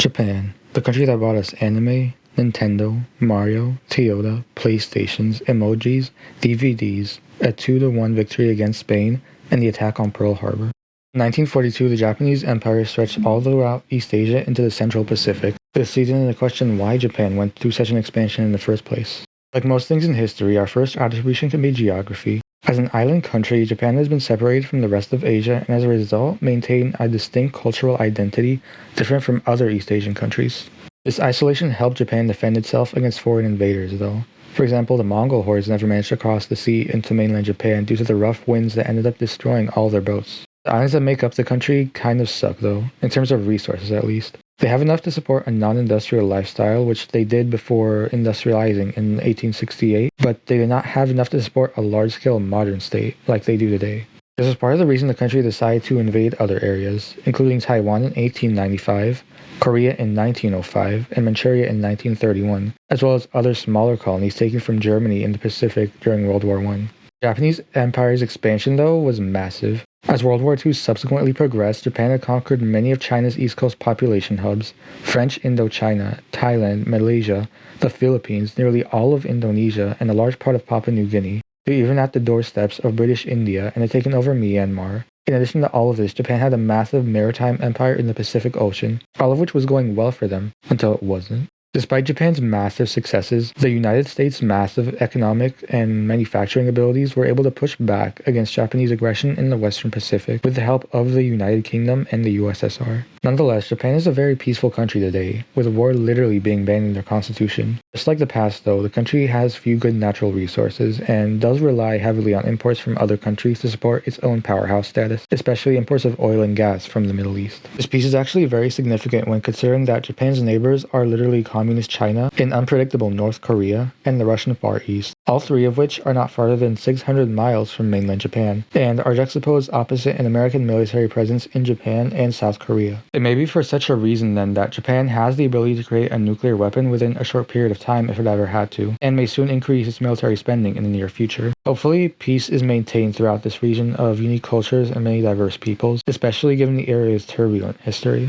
Japan, the country that brought us anime, Nintendo, Mario, Toyota, PlayStations, emojis, DVDs, a 2-1 victory against Spain, and the attack on Pearl Harbor. In 1942, the Japanese Empire stretched all throughout East Asia into the Central Pacific. This leads into the question why Japan went through such an expansion in the first place. Like most things in history, our first attribution can be geography. As an island country, Japan has been separated from the rest of Asia and as a result maintained a distinct cultural identity different from other East Asian countries. This isolation helped Japan defend itself against foreign invaders, though. For example, the Mongol hordes never managed to cross the sea into mainland Japan due to the rough winds that ended up destroying all their boats. The islands that make up the country kind of suck, though, in terms of resources at least. They have enough to support a non-industrial lifestyle, which they did before industrializing in 1868, but they did not have enough to support a large-scale modern state like they do today. This was part of the reason the country decided to invade other areas, including Taiwan in 1895, Korea in 1905, and Manchuria in 1931, as well as other smaller colonies taken from Germany in the Pacific during World War I. The Japanese Empire's expansion, though, was massive. As World War II subsequently progressed, Japan had conquered many of China's East Coast population hubs, French Indochina, Thailand, Malaysia, the Philippines, nearly all of Indonesia, and a large part of Papua New Guinea. They were even at the doorsteps of British India and had taken over Myanmar. In addition to all of this, Japan had a massive maritime empire in the Pacific Ocean, all of which was going well for them, until it wasn't. Despite Japan's massive successes, the United States' massive economic and manufacturing abilities were able to push back against Japanese aggression in the Western Pacific with the help of the United Kingdom and the USSR. Nonetheless, Japan is a very peaceful country today, with war literally being banned in their constitution. Just like the past though, the country has few good natural resources and does rely heavily on imports from other countries to support its own powerhouse status, especially imports of oil and gas from the Middle East. This piece is actually very significant when considering that Japan's neighbors are literally Communist China, in unpredictable North Korea, and the Russian Far East, all three of which are not farther than 600 miles from mainland Japan, and are juxtaposed opposite an American military presence in Japan and South Korea. It may be for such a reason then that Japan has the ability to create a nuclear weapon within a short period of time if it ever had to, and may soon increase its military spending in the near future. Hopefully, peace is maintained throughout this region of unique cultures and many diverse peoples, especially given the area's turbulent history.